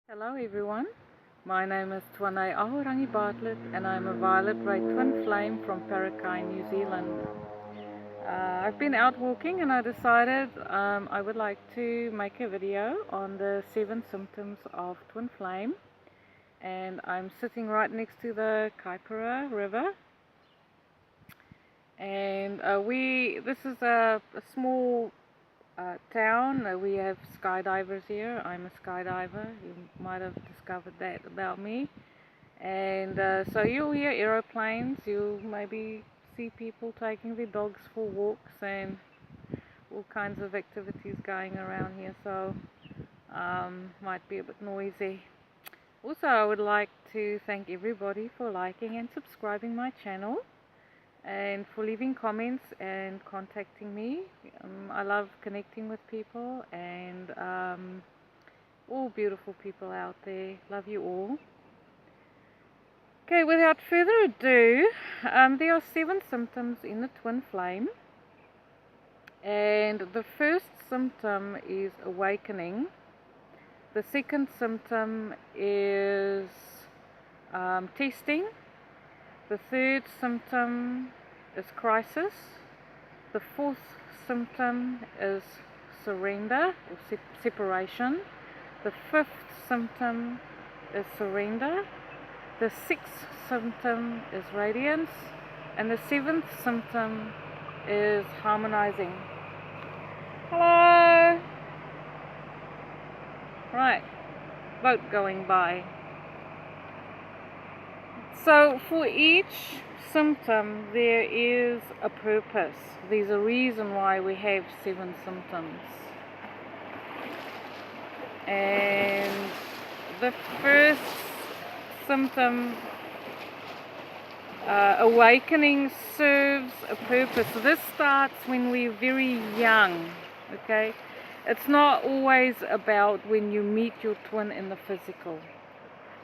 Hello everyone, my name is Twanei Ahorangi Bartlett and I'm a violet ray twin flame from Parakai, New Zealand. I've been out walking and I decided I would like to make a video on the 7 symptoms of twin flame, and I'm sitting right next to the Kaipara River, and this is a small town. We have skydivers here. I'm a skydiver. You might have discovered that about me. And so you'll hear aeroplanes, you'll maybe see people taking their dogs for walks and all kinds of activities going around here, so might be a bit noisy. Also, I would like to thank everybody for liking and subscribing my channel and for leaving comments and contacting me. I love connecting with people, and all beautiful people out there. Love you all. Okay, without further ado, there are 7 symptoms in the twin flame, and the first symptom is awakening. The second symptom is testing. The third symptom is crisis. The fourth symptom is surrender or separation. The fifth symptom is surrender. The sixth symptom is radiance, and the seventh symptom is harmonizing. Hello! Right, boat going by. So for each symptom there is a purpose. There's a reason why we have 7 symptoms. And the first symptom, awakening, serves a purpose. This starts when we're very young, okay? It's not always about when you meet your twin in the physical.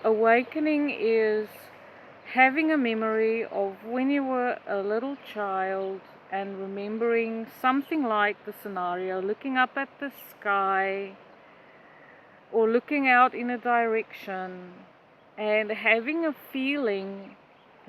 Awakening is having a memory of when you were a little child and remembering something like the scenario, looking up at the sky or looking out in a direction and having a feeling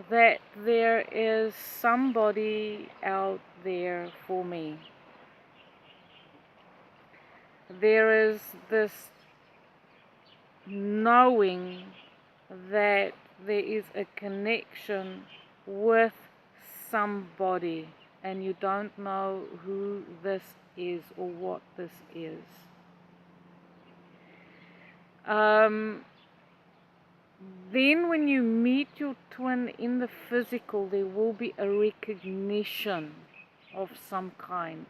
that there is somebody out there for me. There is this knowing that there is a connection with somebody, and you don't know who this is or what this is. Then when you meet your twin in the physical, there will be a recognition of some kind.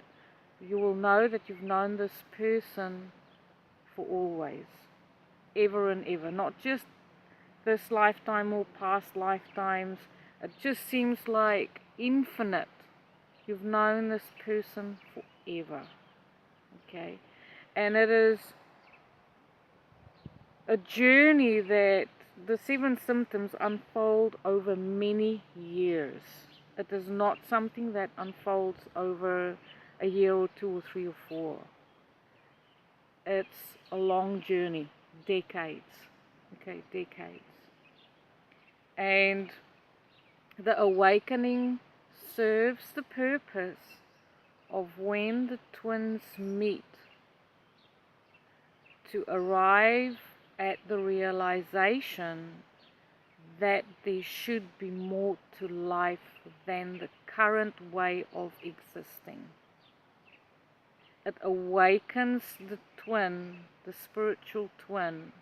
You will know that you've known this person for always, ever and ever, not just this lifetime or past lifetimes. It just seems like infinite. You've known this person forever, okay? And it is a journey that the 7 symptoms unfold over many years. It is not something that unfolds over a year or 2 or 3 or 4. It's a long journey, decades, okay, decades. And the awakening serves the purpose of when the twins meet to arrive at the realization that there should be more to life than the current way of existing. It awakens the twin, the spiritual twin,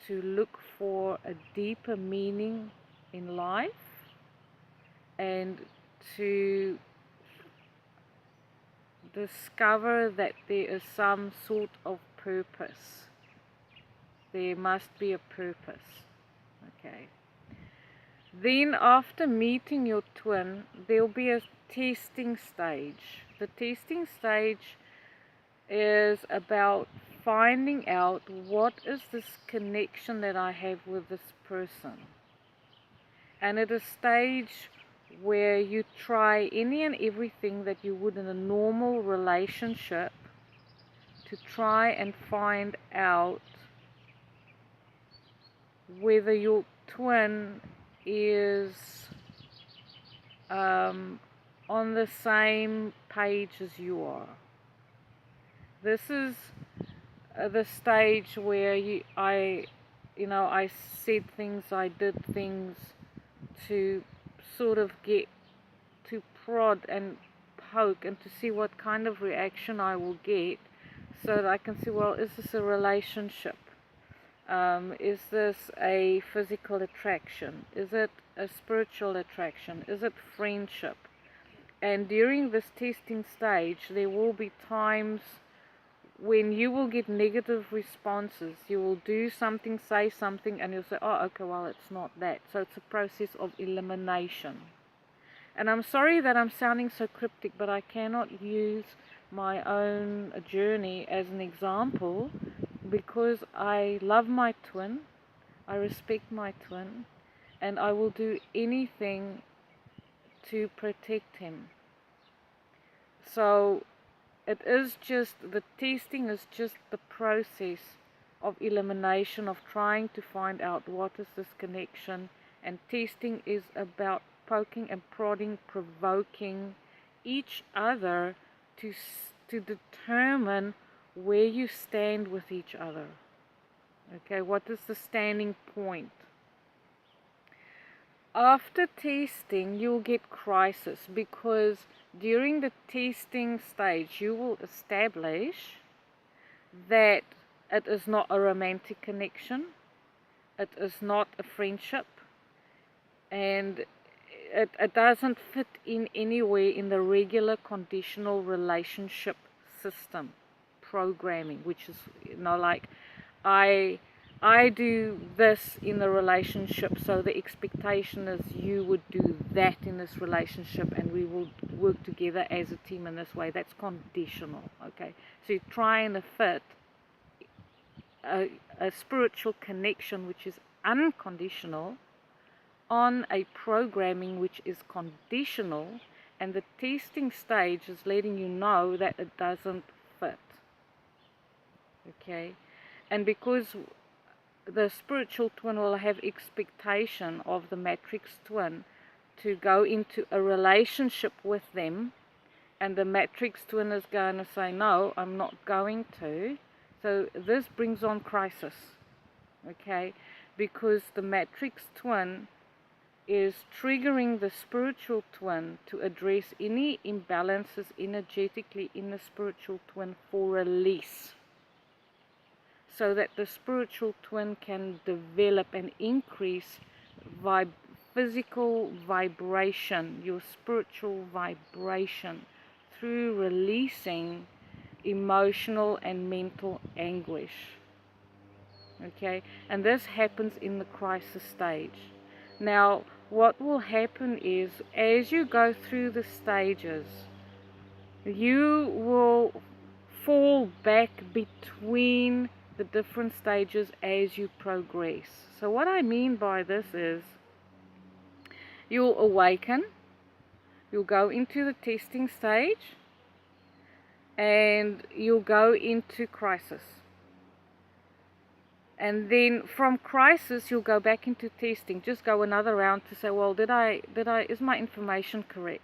to look for a deeper meaning in life and to discover that there is some sort of purpose. There must be a purpose, okay? Then after meeting your twin, there will be a testing stage. The testing stage is about finding out what is this connection that I have with this person. And at a stage where you try any and everything that you would in a normal relationship to try and find out whether your twin is on the same page as you are. This is the stage where I said things, I did things to sort of get to prod and poke and to see what kind of reaction I will get, so that I can see, well, is this a relationship? Is this a physical attraction? Is it a spiritual attraction? Is it friendship? And during this testing stage, there will be times when you will get negative responses. You will do something, say something, and you'll say, oh, okay, well, it's not that. So it's a process of elimination. And I'm sorry that I'm sounding so cryptic, but I cannot use my own journey as an example, because I love my twin, I respect my twin, and I will do anything to protect him. So it is just, the testing is just the process of elimination, of trying to find out what is this connection. And testing is about poking and prodding, provoking each other to determine where you stand with each other. Okay, what is the standing point? After testing, you'll get crisis, because during the testing stage, you will establish that it is not a romantic connection, it is not a friendship, and it doesn't fit in anywhere in the regular conditional relationship system programming, which is, like, I do this in the relationship, so the expectation is you would do that in this relationship, and we will work together as a team in this way. That's conditional, okay? So you try and fit a spiritual connection, which is unconditional, on a programming which is conditional, and the testing stage is letting you know that it doesn't fit. Okay? And because the spiritual twin will have expectation of the matrix twin to go into a relationship with them, and the matrix twin is going to say, no, I'm not going to. So this brings on crisis, okay? Because the matrix twin is triggering the spiritual twin to address any imbalances energetically in the spiritual twin for release, so that the spiritual twin can develop and increase physical vibration, your spiritual vibration, through releasing emotional and mental anguish. Okay, and this happens in the crisis stage. Now, what will happen is, as you go through the stages, you will fall back between the different stages as you progress. So what I mean by this is, you'll awaken, you'll go into the testing stage, and you'll go into crisis. And then from crisis, you'll go back into testing. Just go another round to say, well, is my information correct?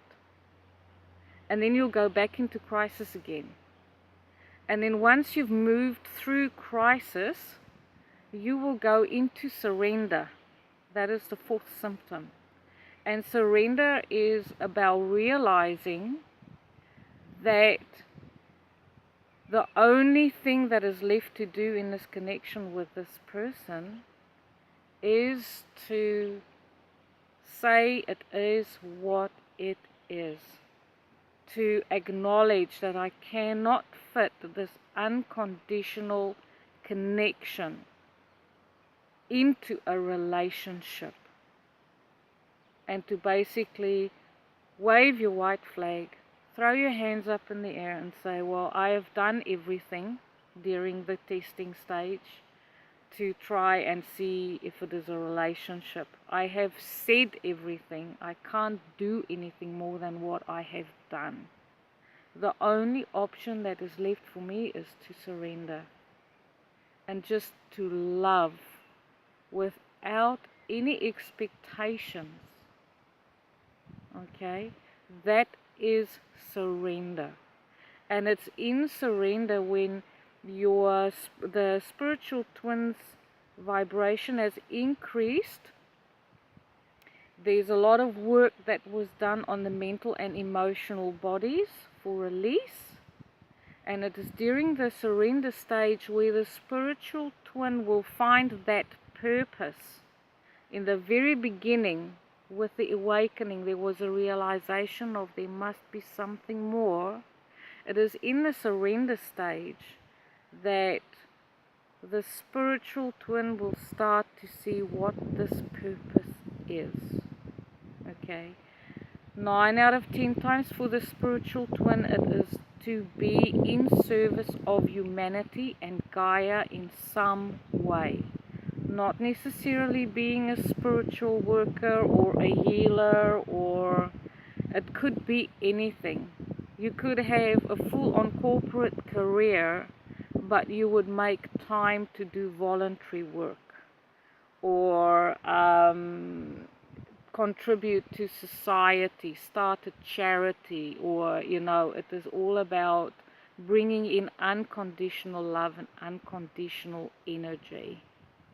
And then you'll go back into crisis again. And then once you've moved through crisis, you will go into surrender. That is the fourth symptom. And surrender is about realizing that the only thing that is left to do in this connection with this person is to say it is what it is. To acknowledge that I cannot fit this unconditional connection into a relationship. And to basically wave your white flag, throw your hands up in the air and say, well, I have done everything during the testing stage to try and see if it is a relationship. I have said everything. I can't do anything more than what I have done. The only option that is left for me is to surrender and just to love with without any expectations. Okay, that is surrender. And it's in surrender when the spiritual twin's vibration has increased. There's a lot of work that was done on the mental and emotional bodies for release. And it is during the surrender stage where the spiritual twin will find that purpose. In the very beginning, with the awakening, there was a realization of there must be something more. It is in the surrender stage that the spiritual twin will start to see what this purpose is. Okay, 9 out of 10 times for the spiritual twin, it is to be in service of humanity and Gaia in some way. Not necessarily being a spiritual worker or a healer, or it could be anything. You could have a full-on corporate career, but you would make time to do voluntary work or contribute to society, start a charity, or it is all about bringing in unconditional love and unconditional energy.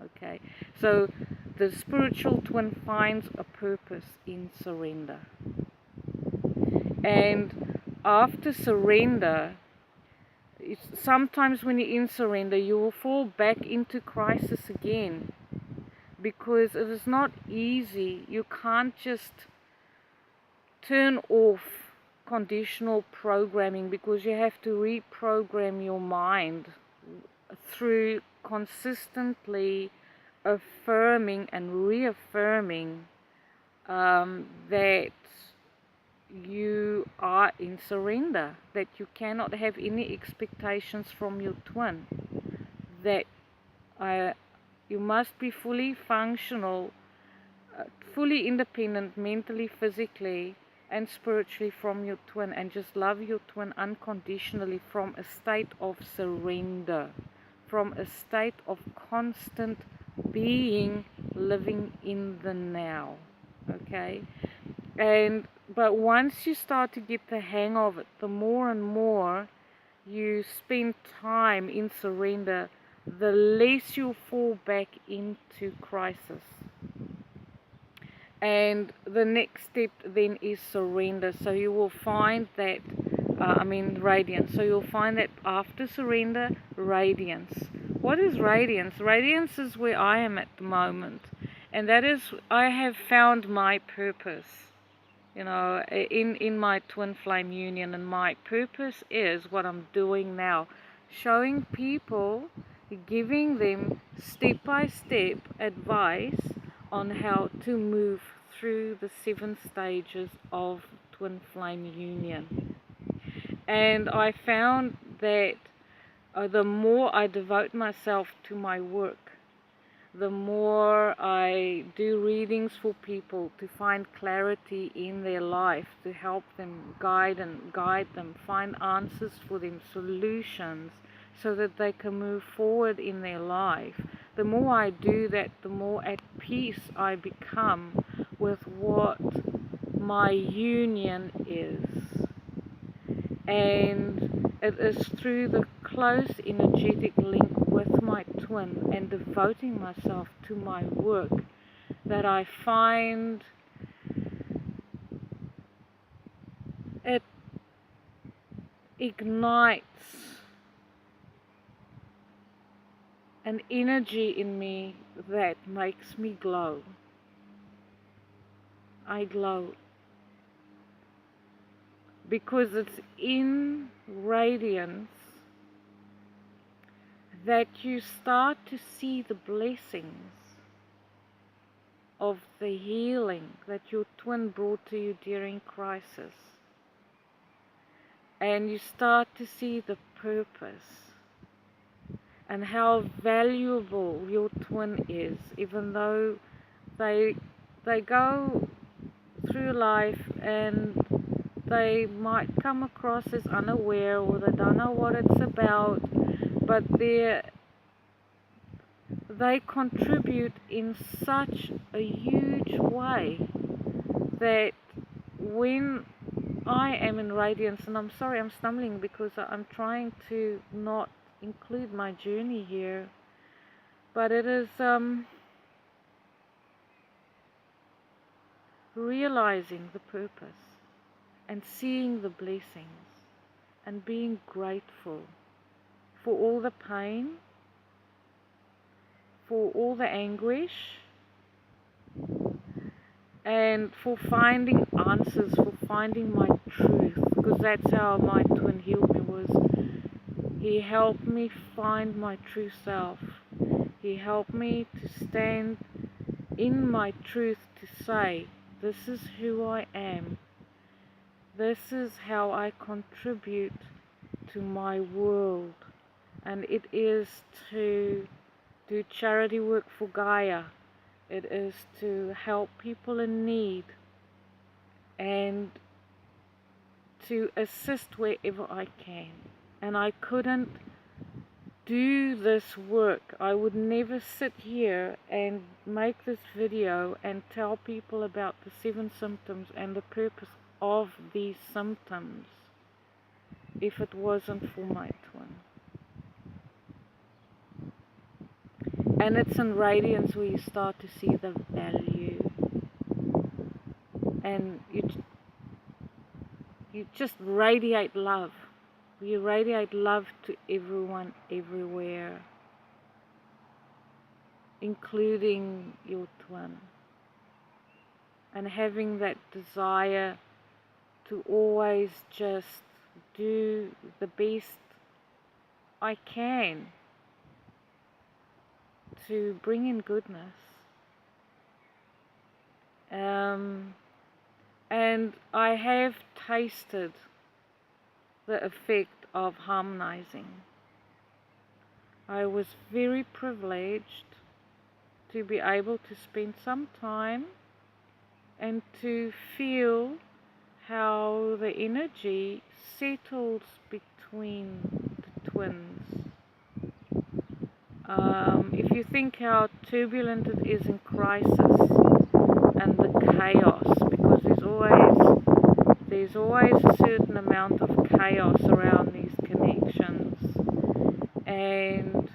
Okay, so the spiritual twin finds a purpose in surrender. And after surrender, sometimes when you're in surrender, you will fall back into crisis again, because it is not easy. You can't just turn off conditional programming, because you have to reprogram your mind through consistently affirming and reaffirming that you are in surrender, that you cannot have any expectations from your twin, that you must be fully functional, fully independent mentally, physically and spiritually from your twin, and just love your twin unconditionally from a state of surrender, from a state of constant being, living in the now. Okay, but once you start to get the hang of it, the more and more you spend time in surrender, the less you fall back into crisis. And the next step then is surrender. So you will find that, radiance. So you'll find that after surrender, radiance. What is radiance? Radiance is where I am at the moment. And that is, I have found my purpose, in my twin flame union. And my purpose is what I'm doing now. Showing people, giving them step-by-step advice on how to move through the 7 stages of twin flame union. And I found that the more I devote myself to my work, the more I do readings for people to find clarity in their life, to help them, guide them, find answers for them, solutions, so that they can move forward in their life. The more I do that, the more at peace I become with what my union is. And it is through the close energetic link with my twin and devoting myself to my work that I find it ignites an energy in me that makes me glow. I glow because it's in radiance that you start to see the blessings of the healing that your twin brought to you during crisis. And you start to see the purpose and how valuable your twin is, even though they go through life and they might come across as unaware, or they don't know what it's about, but they contribute in such a huge way that when I am in radiance, and I'm sorry I'm stumbling because I'm trying to not include my journey here, but it is realizing the purpose and seeing the blessings and being grateful for all the pain, for all the anguish, and for finding answers, for finding my truth, because that's how my twin healed me. He helped me find my true self. He helped me to stand in my truth, to say, this is who I am. This is how I contribute to my world. And it is to do charity work for Gaia. It is to help people in need and to assist wherever I can. And I couldn't do this work. I would never sit here and make this video and tell people about the 7 symptoms and the purpose of these symptoms if it wasn't for my twin. And it's in radiance where you start to see the value, and you just radiate love. You radiate love to everyone, everywhere, including your twin. And having that desire to always just do the best I can to bring in goodness. And I have tasted the effect of harmonizing. I was very privileged to be able to spend some time and to feel how the energy settles between the twins. If you think how turbulent it is in crisis and the chaos, because there's always a certain amount of chaos around these connections, and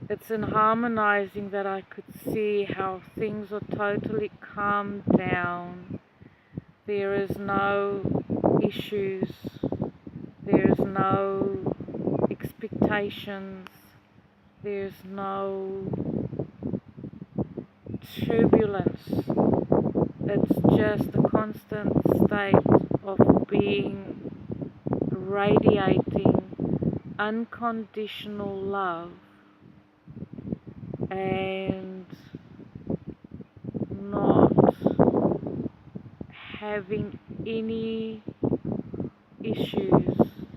it's in harmonizing that I could see how things are totally calmed down. There is no issues, there is no expectations, there's no turbulence. It's just a constant state of being, radiating unconditional love and not having any issues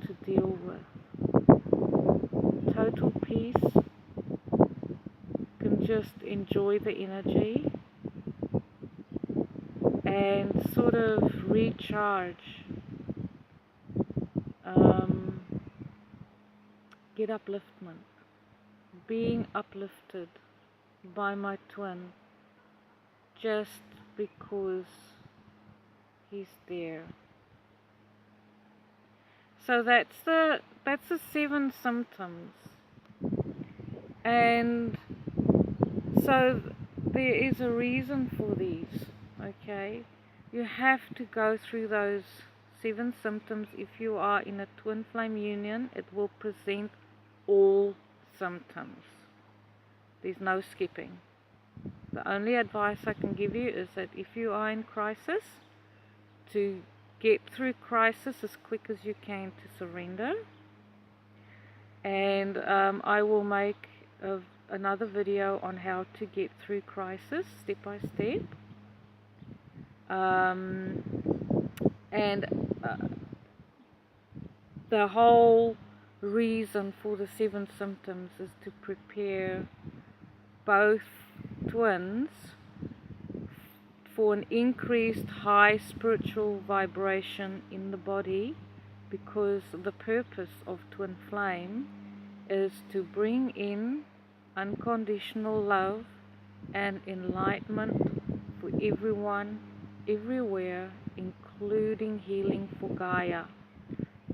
to deal with. Total peace. Can just enjoy the energy and sort of recharge, get upliftment, being uplifted by my twin just because he's there. So that's the 7 symptoms, and so there is a reason for these. Okay, you have to go through those 7 symptoms. If you are in a twin flame union, it will present all symptoms. There's no skipping. The only advice I can give you is that if you are in crisis, to get through crisis as quick as you can, to surrender. And I will make another video on how to get through crisis step by step. And the whole reason for the 7 symptoms is to prepare both twins for an increased high spiritual vibration in the body, because the purpose of twin flame is to bring in unconditional love and enlightenment for everyone, everywhere, including healing for Gaia.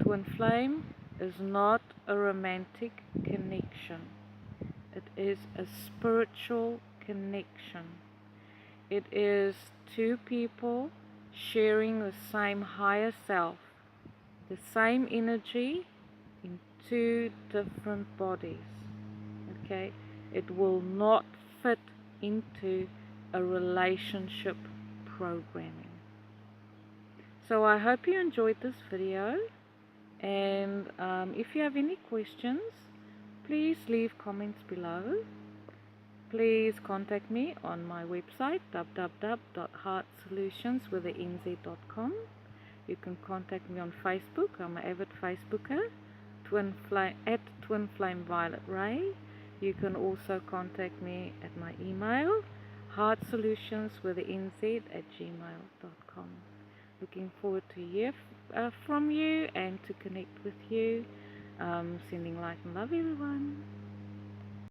Twin flame is not a romantic connection. It is a spiritual connection. It is two people sharing the same higher self, the same energy in two different bodies. Okay? It will not fit into a relationship programming. So I hope you enjoyed this video, and if you have any questions, please leave comments below. Please contact me on my website www.heartsolutions.com. You can contact me on Facebook. I'm an avid Facebooker, at Twin Flame Violet Ray. You can also contact me at my email, heartsolutions@gmail.com. Looking forward to hear from you and to connect with you. Sending light and love, everyone.